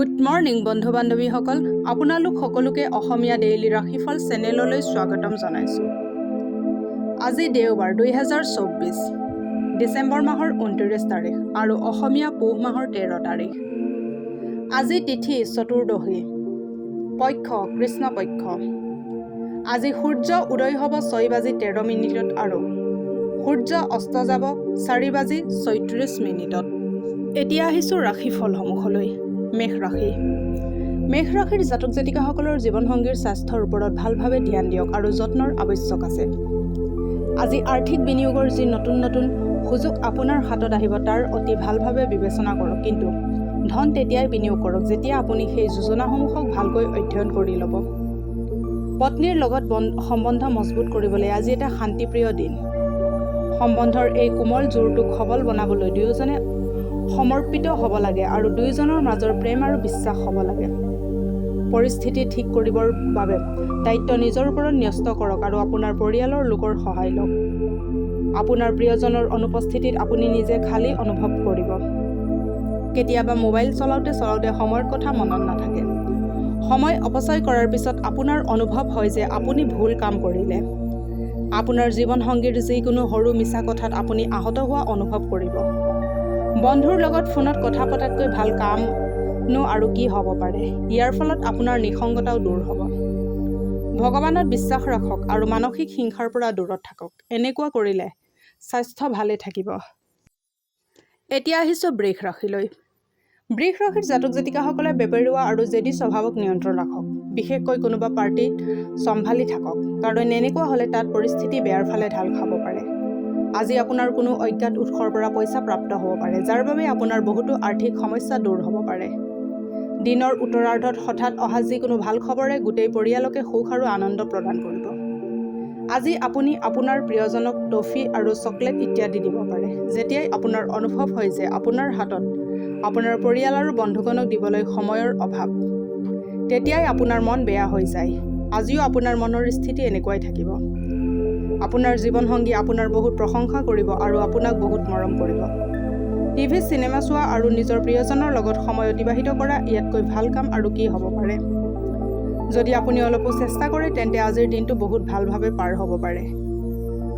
Good morning বন্ধু বান্ধৱীসকল, আপোনালোক সকলোকে অসমীয়া ডেইলি ৰাশিফল চেনেললৈ স্বাগতম জনাইছোঁ। আজি দেওবাৰ 2024 ডিচেম্বৰ মাহৰ 29 তাৰিখ আৰু অসমীয়া পুহ মাহৰ 13 তাৰিখ। আজি তিথি চতুৰ্দশী, পক্ষ কৃষ্ণপক্ষ। আজি সূৰ্য উদয় হ'ব 6:13 আৰু সূৰ্য অস্ত যাব 4:34। এতিয়া আহিছোঁ ৰাশিফলসমূহলৈ। মেষ ৰাশি। মেষ ৰাশিৰ জাতক জাতিকাসকলৰ জীৱনসংগীৰ স্বাস্থ্যৰ ওপৰত ভালভাৱে ধ্যান দিয়ক আৰু যত্নৰ আৱশ্যক আছে। আজি আৰ্থিক বিনিয়োগৰ যি নতুন নতুন সুযোগ আপোনাৰ হাতত আহিব তাৰ অতি ভালভাৱে বিবেচনা কৰক, কিন্তু ধন তেতিয়াই বিনিয়োগ কৰক যেতিয়া আপুনি সেই যোজনাসমূহক ভালকৈ অধ্যয়ন কৰি ল'ব। পত্নীৰ লগত সম্বন্ধ মজবুত কৰিবলৈ আজি এটা শান্তিপ্ৰিয় দিন। সম্বন্ধৰ এই কোমল জোৰটোক সবল বনাবলৈ দুয়োজনে সমৰ্পিত হ'ব লাগে আৰু দুয়োজনৰ মাজৰ প্ৰেম আৰু বিশ্বাস হ'ব লাগে। পৰিস্থিতি ঠিক কৰিবৰ বাবে দায়িত্ব নিজৰ ওপৰত ন্যস্ত কৰক আৰু আপোনাৰ পৰিয়ালৰ লোকৰ সহায় লওক। আপোনাৰ প্ৰিয়জনৰ অনুপস্থিতিত আপুনি নিজে খালী অনুভৱ কৰিব। কেতিয়াবা মোবাইল চলাওঁতে সময়ৰ কথা মনত নাথাকে। সময় অপচয় কৰাৰ পিছত আপোনাৰ অনুভৱ হয় যে আপুনি ভুল কাম কৰিলে। আপোনাৰ জীৱনসংগীৰ যিকোনো সৰু মিছা কথাত আপুনি আহত হোৱা অনুভৱ কৰিব। বন্ধুৰ লগত ফোনত কথা পতাতকৈ ভাল কামনো আৰু কি হ'ব পাৰে। ইয়াৰ ফলত আপোনাৰ নিসংগতাও দূৰ হ'ব। ভগৱানত বিশ্বাস ৰাখক আৰু মানসিক হিংসাৰ পৰা দূৰত থাকক। এনেকুৱা কৰিলে স্বাস্থ্য ভালে থাকিব। এতিয়া আহিছোঁ বৃষ ৰাশিলৈ। বৃষ ৰাশিৰ জাতক জাতিকাসকলে বেপেৰুৱা আৰু জেদী স্বভাৱক নিয়ন্ত্ৰণ ৰাখক। বিশেষকৈ কোনোবা পাৰ্টিত চম্ভালি থাকক, কাৰণ এনেকুৱা হ'লে তাত পৰিস্থিতি বেয়াৰ ফালে ঢাল খাব পাৰে। আজি আপোনাৰ কোনো অজ্ঞাত উৎসৰ পৰা পইচা প্ৰাপ্ত হ'ব পাৰে, যাৰ বাবে আপোনাৰ বহুতো আৰ্থিক সমস্যা দূৰ হ'ব পাৰে। দিনৰ উত্তৰাৰ্ধত হঠাৎ অহা যিকোনো ভাল খবৰে গোটেই পৰিয়ালকে সুখ আৰু আনন্দ প্ৰদান কৰিব। আজি আপুনি আপোনাৰ প্ৰিয়জনক টফি আৰু চকলেট ইত্যাদি দিব পাৰে। যেতিয়াই আপোনাৰ অনুভৱ হয় যে আপোনাৰ হাতত আপোনাৰ পৰিয়াল আৰু বন্ধুজনক দিবলৈ সময়ৰ অভাৱ, তেতিয়াই আপোনাৰ মন বেয়া হৈ যায়। আজিও আপোনাৰ মনৰ স্থিতি এনেকুৱাই থাকিব। আপোনাৰ জীৱনসংগী আপোনাৰ বহুত প্ৰশংসা কৰিব আৰু আপোনাক বহুত মৰম কৰিব। টিভিত চিনেমা চোৱা আৰু নিজৰ প্ৰিয়জনৰ লগত সময় অতিবাহিত কৰা ইয়াতকৈ ভাল কাম আৰু কি হ'ব পাৰে। যদি আপুনি অলপো চেষ্টা কৰে তেন্তে আজিৰ দিনটো বহুত ভালভাৱে পাৰ হ'ব পাৰে।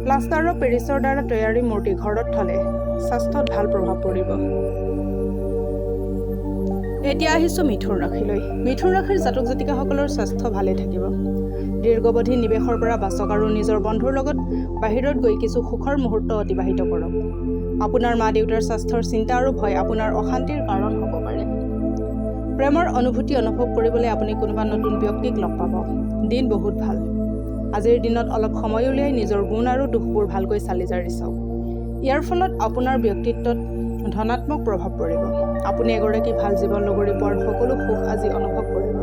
প্লাষ্টাৰ অৱ পেৰিছৰ দ্বাৰা তৈয়াৰী মূৰ্তি ঘৰত থ'লে স্বাস্থ্যত ভাল প্ৰভাৱ পৰিব। এতিয়া আহিছোঁ মিথুন ৰাশিলৈ। মিথুন ৰাশিৰ জাতক জাতিকাসকলৰ স্বাস্থ্য ভালে থাকিব। দীৰ্ঘাৱধি নিৱেশৰ পৰা বাচক আৰু নিজৰ বন্ধুৰ লগত বাহিৰত গৈ কিছু সুখৰ মুহূৰ্ত অতিবাহিত কৰক। আপোনাৰ মা দেউতাৰ স্বাস্থ্যৰ চিন্তা আৰু ভয় আপোনাৰ অশান্তিৰ কাৰণ হ'ব পাৰে। প্ৰেমৰ অনুভূতি অনুভৱ কৰিবলৈ আপুনি কোনোবা নতুন ব্যক্তিক লগ পাব। দিন বহুত ভাল। আজিৰ দিনত অলপ সময় উলিয়াই নিজৰ গুণ আৰু দোষবোৰ ভালকৈ চালি জাৰি চাওক। ইয়াৰ ফলত আপোনাৰ ব্যক্তিত্বত ধনাত্মক প্ৰভাৱ পৰিব। আপুনি এগৰাকী ভাল জীৱন লগৰী পোৱাৰ সকলো সুখ আজি অনুভৱ কৰিব।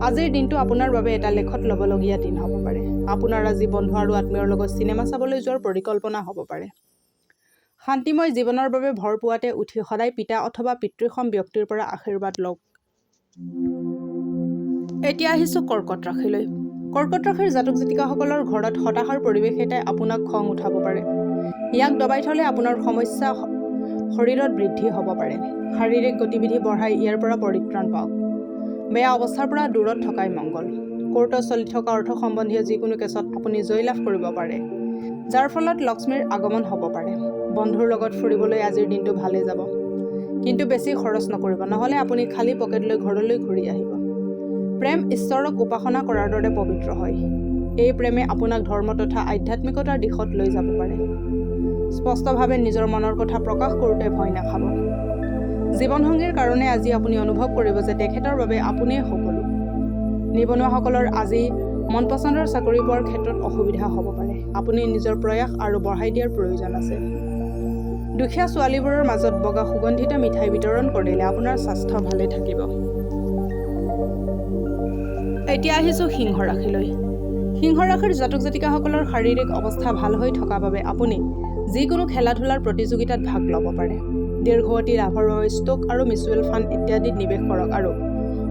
আজিৰ দিনটো আপোনাৰ বাবে এটা লেখত ল'বলগীয়া দিন হ'ব পাৰে। আপোনাৰ আজি বন্ধু আৰু আত্মীয়ৰ লগত চিনেমা চাবলৈ যোৱাৰ পৰিকল্পনা হ'ব পাৰে। শান্তিময় জীৱনৰ বাবে ভৰ পুৱাতে উঠি সদায় পিতা অথবা পিতৃসম ব্যক্তিৰ পৰা আশীৰ্বাদ লওক। এতিয়া আহিছোঁ কৰ্কট ৰাশিলৈ। কৰ্কট ৰাশিৰ জাতক জাতিকাসকলৰ ঘৰত হতাশাৰ পৰিৱেশ এটাই আপোনাক খং উঠাব পাৰে। ইয়াক দবাই থ'লে আপোনাৰ সমস্যা শৰীৰত বৃদ্ধি হ'ব পাৰে। শাৰীৰিক গতিবিধি বঢ়াই ইয়াৰ পৰা পৰিত্ৰাণ পাওক। বেয়া অৱস্থাৰ পৰা দূৰত থকাই মংগল। কোৰ্টত চলি থকা অৰ্থ সম্বন্ধীয় যিকোনো কেছত আপুনি জয় লাভ কৰিব পাৰে, যাৰ ফলত লক্ষ্মীৰ আগমন হ'ব পাৰে। বন্ধুৰ লগত ফুৰিবলৈ আজিৰ দিনটো ভালে যাব, কিন্তু বেছি খৰচ নকৰিব, নহ'লে আপুনি খালী পকেট লৈ ঘৰলৈ ঘূৰি আহিব। প্ৰেম ঈশ্বৰক উপাসনা কৰাৰ দৰে পবিত্ৰ হয়। এই প্ৰেমে আপোনাক ধৰ্ম তথা আধ্যাত্মিকতাৰ দিশত লৈ যাব পাৰে। স্পষ্টভাৱে নিজৰ মনৰ কথা প্ৰকাশ কৰোঁতে ভয় নাখাব। জীৱনসংগীৰ কাৰণে আজি আপুনি অনুভৱ কৰিব যে তেখেতৰ বাবে আপুনিয়েই সকলো। নিবনুৱাসকলৰ আজি মন পচন্দৰ চাকৰি পোৱাৰ ক্ষেত্ৰত অসুবিধা হ'ব পাৰে। আপুনি নিজৰ প্ৰয়াস আৰু বঢ়াই দিয়াৰ প্ৰয়োজন আছে। দুখীয়া ছোৱালীবোৰৰ মাজত বগা সুগন্ধিত মিঠাই বিতৰণ কৰিলে আপোনাৰ স্বাস্থ্য ভালে থাকিব। এতিয়া আহিছোঁ সিংহ ৰাশিলৈ। সিংহ ৰাশিৰ জাতক জাতিকাসকলৰ শাৰীৰিক অৱস্থা ভাল হৈ থকা বাবে আপুনি যিকোনো খেলা ধূলাৰ প্ৰতিযোগিতাত ভাগ ল'ব পাৰে। দীৰ্ঘৱতী লাভৰ বাবে ষ্টক আৰু মিউচুৱেল ফাণ্ড ইত্যাদিত নিৱেশ কৰক আৰু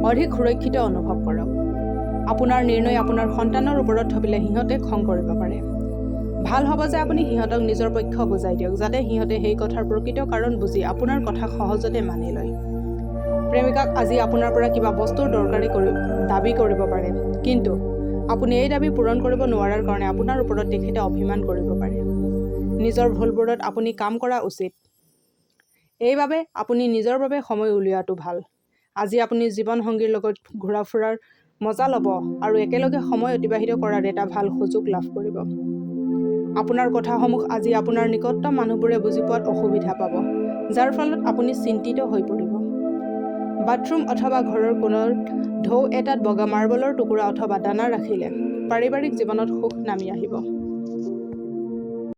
অধিক সুৰক্ষিত অনুভৱ কৰক। আপোনাৰ নিৰ্ণয় আপোনাৰ সন্তানৰ ওপৰত থপিলে সিহঁতে খং কৰিব পাৰে। ভাল হ'ব যে আপুনি সিহঁতক নিজৰ পক্ষ বুজাই দিয়ক, যাতে সিহঁতে সেই কথাৰ প্ৰকৃত কাৰণ বুজি আপোনাৰ কথা সহজতে মানি লয়। প্ৰেমিকাক আজি আপোনাৰ পৰা কিবা বস্তুৰ দাবী কৰিব পাৰে, কিন্তু আপুনি এই দাবী পূৰণ কৰিব নোৱাৰাৰ কাৰণে আপোনাৰ ওপৰত তেখেতে অভিমান কৰিব পাৰে। নিজৰ ভুলবোৰত আপুনি কাম কৰা উচিত। এইবাবে আপুনি নিজৰ বাবে সময় উলিওৱাটো ভাল। আজি আপুনি জীৱনসংগীৰ লগত ঘূৰা ফুৰাৰ মজা ল'ব আৰু একেলগে সময় অতিবাহিত কৰাৰ এটা ভাল সুযোগ লাভ কৰিব। আপোনাৰ কথাসমূহ আজি আপোনাৰ নিকটতম মানুহবোৰে বুজি পোৱাত অসুবিধা পাব, যাৰ ফলত আপুনি চিন্তিত হৈ পৰিব। বাথৰুম অথবা ঘৰৰ কোণৰ ঢৌ এটাত বগা মাৰ্বলৰ টুকুৰা অথবা দানা ৰাখিলে পাৰিবাৰিক জীৱনত সুখ নামি আহিব।